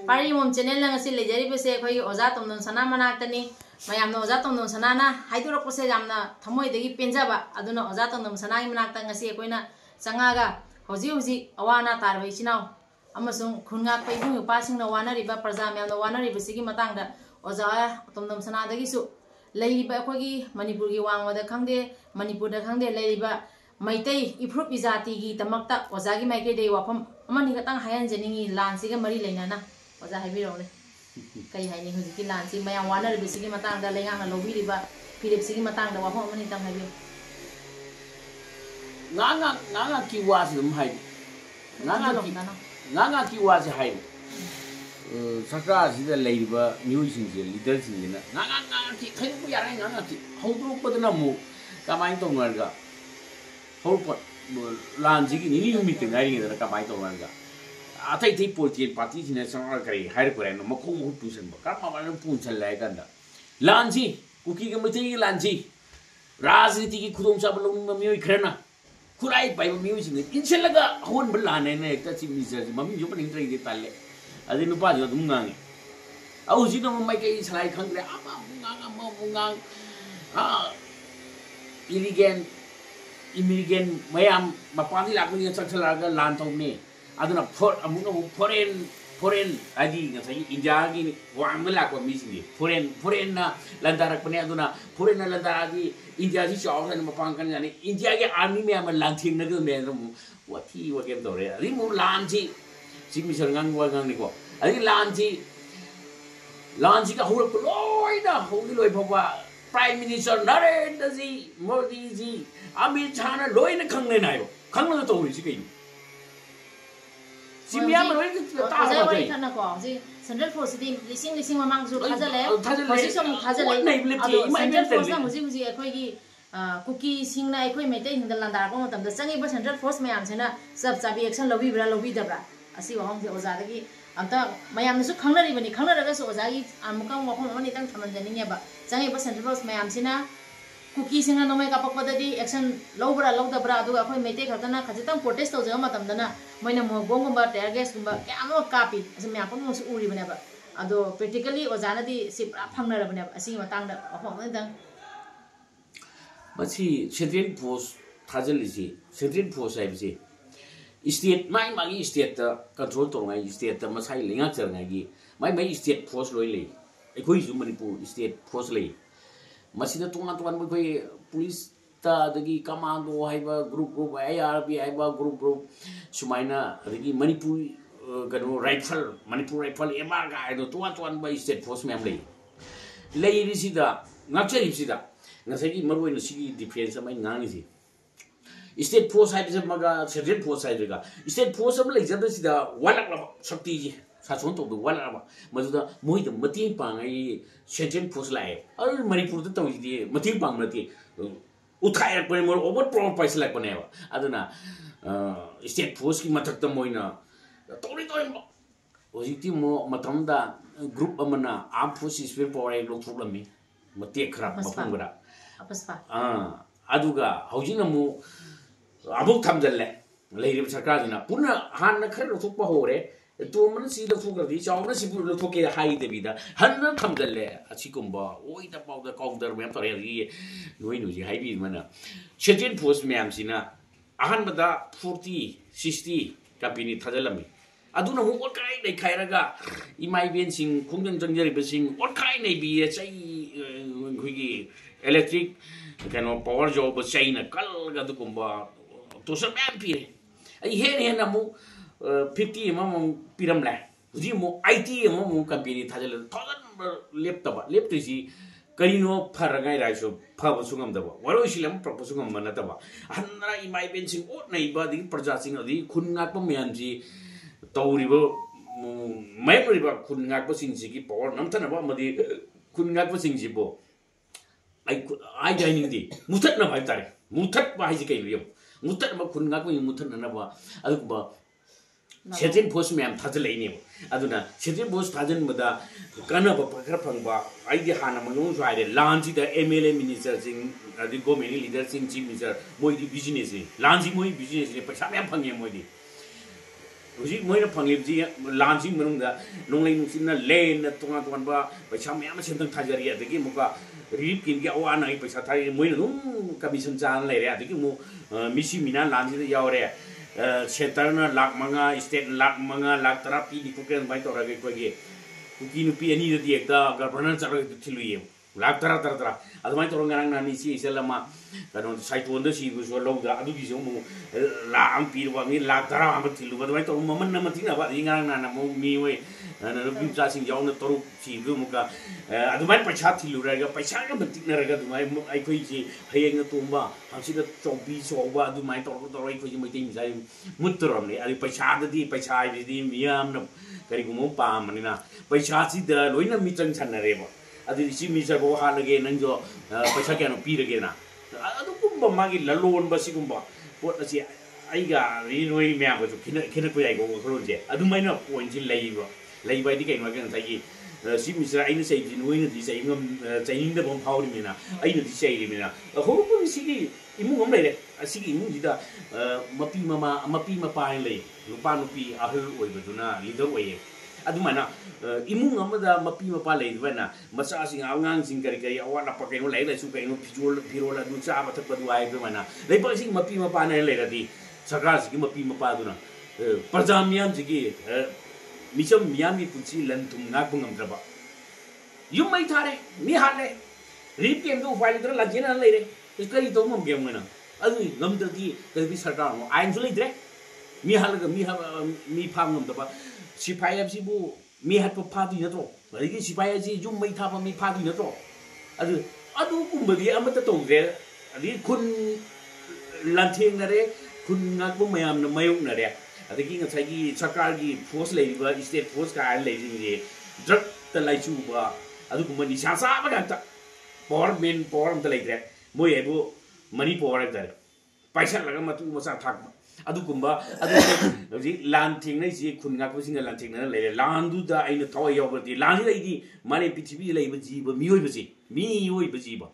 Parimom channel lang si lejari bese khoi oja tomdon sana manaktani mayam no oja tomdon sana na haidurok pose jamna thamoi degi penjaba aduna oja tomdon sana gi manakta ngasi koina changaga hoji hoji awana tarbai chinau amasung khunga pai bu pa sing na wana riba praja myam no wana riba sigi matang da oja tomdon sana dagi su leiba khogi manipur gi wangwada khangde manipur da khangde leiba maitai ifrup izati gi tamakta oja gi maike dei wafam amani katang hayan jeningi lansi ga mari leinana oja haibiro le kai haini hujiki lansi maya wana riba sigi matang da lenga na lobi riba philip sigi matang da wafam amani tang haibiro nganga ki was dum hai nganga ki was hai sakra si da leiba new sing je leader sing na nganga ki khai bu ya rai nganga ki hawdu ko da mu kamai tong ngar ga hawpot lan ji gi ni mi te ngai ni da kamai tong ngar ga atai thai political party sine sang kari hai ko rai no ma khong hu tu sen ba ka ma ma pun chal lai kan da lan ji kuki ga mati lan ji राजनीति की खुदों चाब लोग mummy Kharna खुराई पाई mummy उसी ने इनसे लगा होन बल्ला ने एक तची मिसर मम्मी जो पनिंग ट्रेड देता ले अरे नुपा जो तुम गांगे अब उसी तो मम्मी के इस्लाई खंगरे आप मुंगांग इमिग्रेंट मयाम मपानी लाकुनी चक्चलागा लान तौने अदुना foreign adi ngasai India gi wang melak wa misi foreign na landarak pene aduna foreign na landaragi India ji chaw na mapang kan yani India ge army me am lanthing na ge rum wati wa ge dore ari mu lanji simi sarngang wa ngang ni ko ari lanji ka hur ko loi da hogi loi bhawa prime minister Narendra ji Modi ji Amit Shah na loi na khang ne na yo khang na to ri si kai Simia mới ta rồi vậy thằng nào có gì Central Force thì lising mang dù khá là position khá là Central Force là một gì khơi gì cookie sinh này khơi mấy tên hình là đàn có một tầm đất sang cái Central Force mày làm thế nào sắp sắp action lobby đập ra asi vào không thì ở giá đấy anh ta mày làm nó khăng ra đi khăng ra cái số giá gì một cái một không mà này tăng tham gia những cái bà sang cái Central Force mày làm thế nào cookie sinh nó mới các bác đi action lâu đập ra rồi khơi mấy tên khác na khá tăng protest thôi chứ mà tầm đó na mấy năm mua bông bông tear gas bông cái amo copy asal mày apa mau uri benda apa ado practically ozana di si phang na benda apa asing matang da apa mana dang masih Central Force thajal isi Central Force ai bisi state mai magi state ta control to ngai state ta masai lenga char ngai gi mai state force loi le ekhoi su Manipur state force le masih da tungan mo khoi police ta dagi commando haiba group ARB haiba group sumaina dagi Manipur gano Manipur rifle MR ga do tuan by state force mem lei ri sida ngachari sida ngasai marwoi no sigi defense mai ngang si state force haiba maga central force haiba state force am lei jada sida walak la shakti ji sa chon to do walak ba majuda moi da mating pang ai central force lai al Manipur da tawi di mating pang na ti uthai ak pone mor over pro paisa lak pone ba aduna state force ki mathak ta moina tori hoji ti mo matam da group amana armed forces sphere power ek lok thuklami mate khrap mapung bra apaspa aduga hoji na mu abuk thamjalle leirib sarkar dina puna han na khar thuk pa hore to man si da thuk ri chaw na si pur lo thoke hai de bida han na thamjalle achi kumba oi da pau da counter mem tore ri noi nu ji hai bi mana Central Force mem sina ahan bada 40 60 company thajalami aduna mu ot kai nei khairaga imai ben sing khungjang jangjari be sing ot kai nei bi chai khigi electric kano power job chaina kal ga du kumba to sa mem pi ai hen na mu 50 ma mu piram la ji mu IT ma mu company thajal thousand lep to ji karino pharagai raiso phaba sungam da ba waro silam proposal sungam mana da ba hanra imai ben sing ot nei ba di praja sing adi khun ngak pa myam ji tawribo mai ba khun ngak pa sing ji ki power nam thana ba madi khun ngak pa sing ji bo ai dining di mutat na bai tare mutat ba hi ji kai yom mutat ba khun ngak pa mutat na ba adu ba Central Force mem thajal ni aduna Central Force thajan bada kana ba pakhar phangba ai di hana mangong jwaire lanji da MLA minister sing adi government leader sing chief minister moi di business ni lanji moi business ni paisa mem phangye moi di Uji moi na phanglim ji lansing manung da nonglei nungsin na len na tonga tongan ba paisa myam sentang thajari adagi muka rip kin gi awana ai paisa thai moi na dum commission chan le re adagi mu misi mina lansi da yaure center na lak manga state lak manga lak terapi di kuken bai tora ge ko ge kuki nu pi ani da di ekta governance charo thilu ye lak tara adumai torong ngarang nani si selama kano sai tuonda si bu so lo da adu gi so mu la am pi wa mi la tara am thilu adumai torong maman na matin ba ngarang na mo mi we na bi sa sing yaw na toru si bu mu ka adumai pacha thilu ra ga paisa ga matik na ra ga adumai ai khoi ji hayeng na tumba hangsi da chompi so ba adumai tor ai khoi ji mai ting sai mutrom ne ai paisa da di paisa di miam na kari gumo pa manina paisa si da loina mi chang chan na re ba adi si misa bo halage nangjo paisa kya no pirage na adu kumba magi lalon ba sigumba pot asi aiga ri noi mya ba khina ko ai go khron je adu mai na point ji leiba di kai no ga sai si misa ai ni sai ji noi ni di sai ngam chaining da bom phau ni na ai ni di sai ni na ho ko si gi imu ngam le si gi imu ji da mapi mapa le lupa nupi ahul oi ba duna leader oi adumana imung amada mapi mapa leibana masa sing angang sing kari awan apa kai no lai la su kai no piro la du cha ba thak pa du ai be mana leipa sing mapi mapa na le rati sarkar sing mapi mapa du na parjam miam sigi micham miam mi puchi lan tum ngak bungam traba yum mai thare mi hale rip kem do file dra la jena le re kai to mom gem na adu ngam da di kai bi sarkar no ain su le dire mi hal ga mi pham ngam da ba sipai ab sibu mi hat pa phadi na to lagi sipai ji jum mai tha pa mi phadi na to adu kumba di amata to re adi kun lantheng na re kun ngak bo mayam na mayuk na re adagi nga sai gi sarkar gi force le ba state force ka le ji drug ta lai chu ba adu kumba ni sa ba ga ta power men power ta le re moi ai bu mani power ta paisa laga matu masa thak adu kumba adu ji lantheng na ji kun ngak bo singa lantheng na le lan du da ai na thawai yaw ba di lan ji di mane pithibhi le ba ji ba mi oi ba ji ba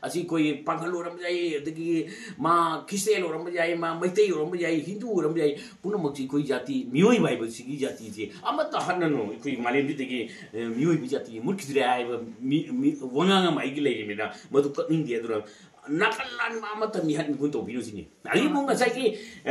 asi koi panghalo ram jai adagi ma khisel ram jai ma maitai ram jai hindu ram jai puna mok ji koi jati mioi bai ba sigi jati ji amata hanano koi malem di degi mioi bi jati murkhidre ai ba mi wanga mai gi le mi na madu ning dia dura nakalan ma amata mi han gun to binu sini ali monga sai ki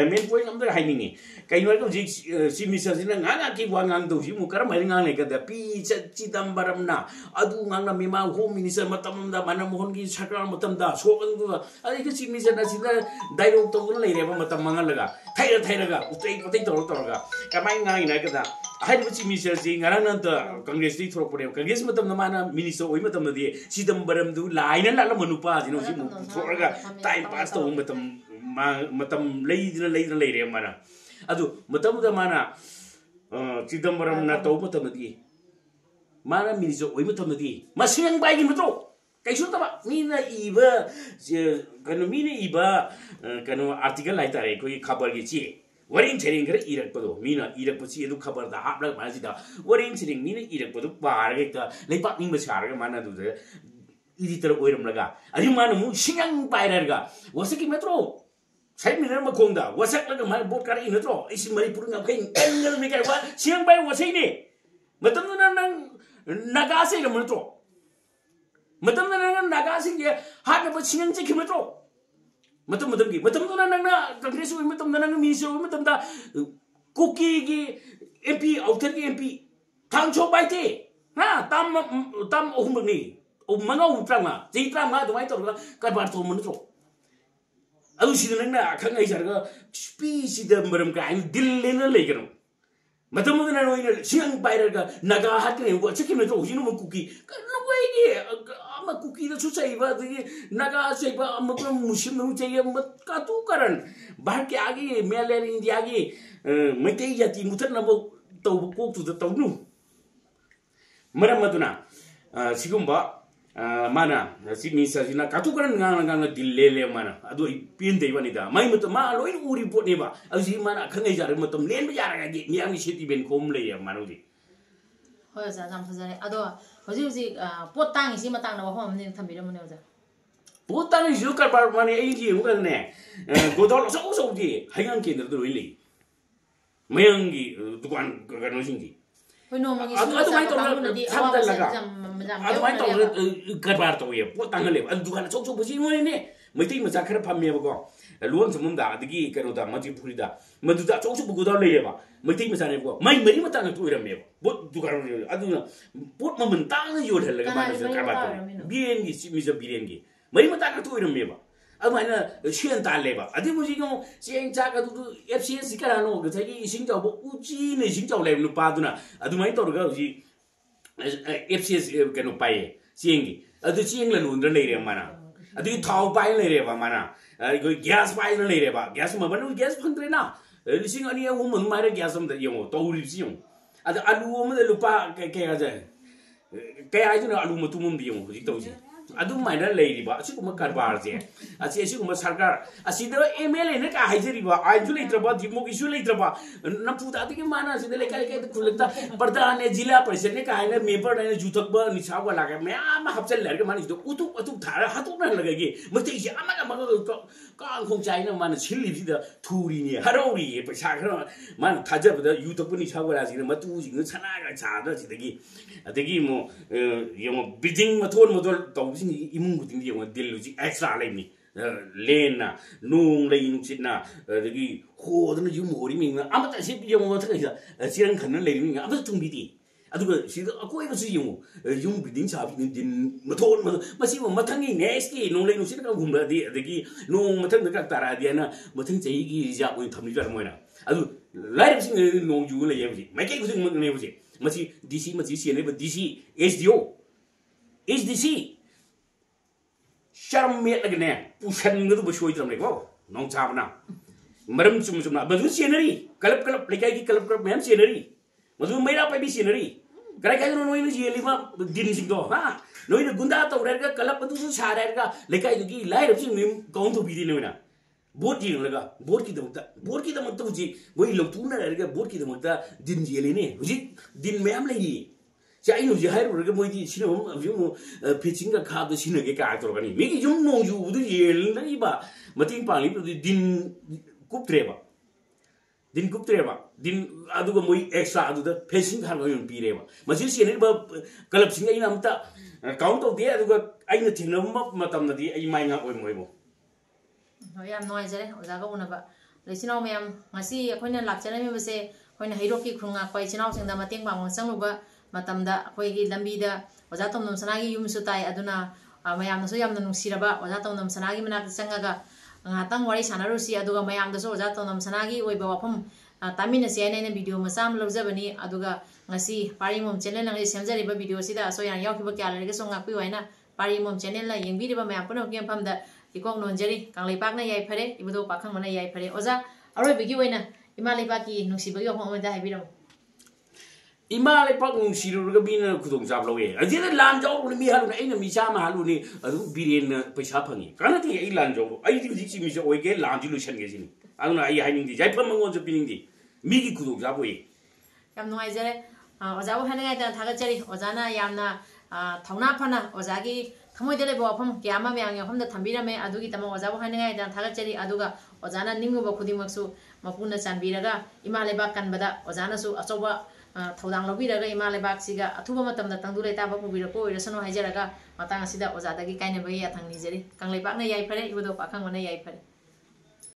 men point amda hai ningi kai no ko ji si mi sa sina nga ki wanga do ji mu kar mai nga le ka da pi chi dam baram na adu nga na mi ma home minister matam da mana mohon gi sakar matam da so kan du ali ki si mi sa na sina dialogue to le re ba matam manga laga thaira ga utai utai to ga ka mai nga ina ka da hai bu chi mi sa ji nga na da congress di thro pore congress matam na mana minister oi matam na di si dam baram du lai na la manupa ji no ji mu throga time pass to matam leidina leire mana adu matam da mana Chidambaram na to matam di mana minister oi matam di masing bai gi matro kai su ta ba mina iba kanu article lai tare koi khabar gi chi waring chering kare irak pado mina irak pachi edu khabar da hapla ma ji da waring chering mina irak pado par ga ta leipak ning ba char ga mana du de editor oiram laga ari mana mu singang pairar ga wasaki metro sai mina ma kongda wasak laga ma bot kar in metro isi mari purunga kai engal mi kai wa singang pai wasai ne matam na nang naga sai ga metro matam na nang naga sai ge ha ga ba singang che ki metro matam gi matam na nang na congress oi matam na nang minister oi matam da cookie gi mp outer gi mp thang cho bai te ha tam ohum ni mangau trama ji trama do mai to ka bar to mun to adu si na khang ai jar ga spi si da maram ka ai dil le na le garo matam na no ina siang bai ga naga hat ne ko chiki me to hinu mo kuki ka no wai gi ama kuki da su chai ba di naga chai ba ama ko muslim no chai am ka tu karan bar ke agi mele india gi mai te ya ti mutan na bo to ko tu da to nu maram maduna sigumba mana si misa sina katu kan nga dillele mana adu pin dei bani da mai mutam ma loi uri pot ne ba asi mana khangai jar mutam len ba jar ga gi mi ang seti ben khom le ya manu di hoi sa jam phajare ado hoji pot tang si matang na wa hom ne thambi ram ne ja pot tang ju ka par mani ai ji ngu kan ne go dol so di hangang ke ner do le ꯃꯌꯥꯡꯒꯤ ꯗꯨꯀꯥꯟ ꯀꯩꯅꯣꯁꯤꯡꯁꯤ ꯑꯗꯨꯃꯥꯏꯅ ꯇꯧꯔꯒ ꯀꯔꯕꯥꯔ ꯇꯧꯋꯦꯕ ꯄꯣꯠ ꯇꯥꯡꯍꯜꯂꯦꯕ ꯑꯗꯨ ꯗꯨꯀꯥꯟ ꯑꯆꯧ ꯑꯆꯧꯕꯁꯤ ꯃꯣꯏꯅꯦ ꯃꯩꯇꯩ ꯃꯆꯥ ꯈꯔ ꯐꯝꯃꯦꯕꯀꯣ ꯂꯣꯟ ꯁꯝꯕꯝꯗ ꯑꯗꯒꯤ ꯀꯩꯅꯣꯗ ꯃꯟꯇ꯭ꯔꯤꯄꯨꯔꯤꯗ ꯃꯗꯨꯗ ꯑꯆꯧ ꯑꯆꯧꯕ ꯒꯣꯗꯥꯎꯟ ꯂꯩꯌꯦꯕ ꯃꯩꯇꯩ ꯃꯆꯥꯅꯦꯕꯀꯣ ꯃꯩ ꯃꯔꯤ ꯃꯇꯥ ꯉꯥꯛꯇ ꯑꯣꯏꯔꯝꯃꯦꯕ ꯄꯣꯠ ꯗꯨꯀꯥꯟ ꯑꯗꯨꯅ ꯄꯣꯠ ꯃꯃꯜ ꯇꯥꯡꯅ ꯌꯣꯜꯍꯜꯂꯒ ꯃꯥꯅꯁꯨ ꯀꯔꯕꯥꯔ ꯇꯧꯋꯦ ꯕꯤꯔꯦꯟꯒꯤ ꯆꯤꯞ ꯕꯤꯔꯦꯟꯒꯤ ꯃꯔꯤ ꯃꯇꯥ ꯉꯥꯛꯇ ꯑꯣꯏꯔꯝꯃꯦꯕ ꯑꯗꯨꯃꯥꯏꯅ ꯁꯦꯟ ꯇꯥꯜꯂꯦꯕ ꯑꯗꯩ ꯍꯧꯖꯤꯛ ꯆꯦꯡ ꯆꯥꯛ ꯑꯗꯨ FCS ꯀꯅꯥꯅꯣ ꯉꯁꯥꯏꯒꯤ ꯏꯁꯤꯡ ꯆꯥꯎꯕ ꯎꯆꯤꯅ ꯏꯁꯤꯡ ꯆꯥꯎ ꯂꯩꯕ ꯅꯨꯄꯥꯗꯨꯅ ꯑꯗꯨꯃꯥꯏꯅ ꯇꯧꯔꯒ ꯍꯧꯖꯤꯛ FCS ꯀꯩꯅꯣ ꯄꯥꯏꯌꯦ ꯆꯦꯡꯒꯤ ꯑꯗꯨ ꯆꯦꯡ ꯂꯂꯣꯟꯗ ꯂꯩꯔꯦꯕ ꯃꯥꯅ ꯑꯗꯨꯒꯤ ꯊꯥꯎ ꯄꯥꯏꯅ ꯂꯩꯔꯦꯕ ꯃꯥꯅ ꯑꯩꯈꯣꯏ ꯒ꯭ꯌꯥꯁ ꯄꯥꯏꯅ ꯂꯩꯔꯦꯕ ꯒ꯭ꯌꯥꯁ ꯃꯃꯜ ꯒ꯭ꯌꯥꯁ ꯐꯪꯗ꯭ꯔꯦꯅ 2,000 3,000 ꯑꯗꯨꯃꯥꯏꯅ ꯒ꯭ꯌꯥꯁ ꯑꯃꯗ ꯌꯦꯡꯉꯣ ꯇꯧꯔꯤꯕꯁꯤ ꯌꯦꯡꯉꯣ ꯑꯗ ꯑꯂꯨ ꯑꯃꯗ ꯂꯨꯄꯥ kaya hajduna alu matumum biong hujik tawji adummaina leiriba asiguma karbar je asiguma sarkar asida MLA ne ka haijariba aiju leitraba dimogi su leitraba napuda digi mana asida lekai kai kulta pardane jila parishad ne ka haina member ne jutakba nisagwa laga me ama hapchal lerga mani do utuk utuk thara hatuk na lagagi mate ji amaga maga ka khong chaina mana chilli ji da thuri ni harori paisa khara man thajabda yutakba nisagwa la ji matu ji chana ga cha da ji dagi adagi mo yung bidding matol tawbising imung guting yung diluji extra layni lena nung lay nung sit na dagi ho dana yung mori ming amata sip yung mata kaysa sirang kanan lay ming amata tungbiti aduga sida ako ay kasi yung bidding sabi din matol masi mo matangi next ki nung lay nung sit ka gumba di dagi nung matang nakatara di na matang chay gi ja ko thamni jar mo na adu live sing nung ju lay yabji mai kay guting mo ne buji masi DC masi CNA DC SDO HDC sharm met lagne pusan ngadu bashoi tram le ko nong chabna maram chum chum na badu scenery kalap lekai ki kalap mem scenery madu meira pa bi scenery krai kai no no jeli ma din sing do ha no ina gunda to rega kalap badu su sara rega lekai ki lai rap sing nim kaun to bi di ne na board ki laga board ki damakta huji goi loktu na rega board ki damakta din jeli ne huji din mem lai I know you have a moody cinema of you pitching a card the Sinaga car. Make you know you would yell, Matin Pali, din cook treva. Din cook treva. Din Aduga extra to the pacing Harayan Pireva. Majisi never collapsing in Amta. Count of the Aduga, I know Tinum Matam, the Imina or Moibo. I am noisy, Zagonaba. Listen, ma'am, I see a coin and lapse, was say, when a Hiroki Krunga, quite announcing the Mating Bang, Sanuba. Matamda akoigi lambida oja tomnom sanagi yum sutai aduna mayamna so yamna nungsiraba oja tomnom sanagi manak sangaga ngatang wari sanarusi aduga mayamda so oja tomnom sanagi oiba wafam tamina se ene video masam lobjabani aduga ngasi parimom channel nang semjariba video sida so yan yakiba kyalage so ngakpi waina parimom channel la yengbiriba mayam puno kem phamda ikong nonjari kanglaipak na yai phare ibudo pakhang mana yai phare oja aroi bigi waina imalaipa ki nungsibagi wafam amada haibiram Ima lepak nungsirurga bina kudong sablawe. Ajira lanjau ni halu na ina misa mahalu ni adu biren paisa phangi. Kana ti ai lanjau. Ai ti jiksi misa oige lanju lusan ge sini. Aduna ai haning di jai phamangon jo pining di. Mi gi kudong sabwe. Yam noi jare oja bo hanai da thaga chari ojana yamna thauna phana oja gi thamoi dele bo pham kyama myang yam da thambirame adugi tama oja bo hanai da thaga chari aduga ojana ningu bo khudimaksu mapuna chanbiraga imaleba kanbada ojana su achoba Todang Lobiraga Imalebak Siga, Atuma Matam, the Tandula Taba Pubiro, Resano Hajaraga, Matanga Sida, Ozadagi, kind of way at Tanglizeri, Kanglebana Yapare, Udo Pakangana Yapare.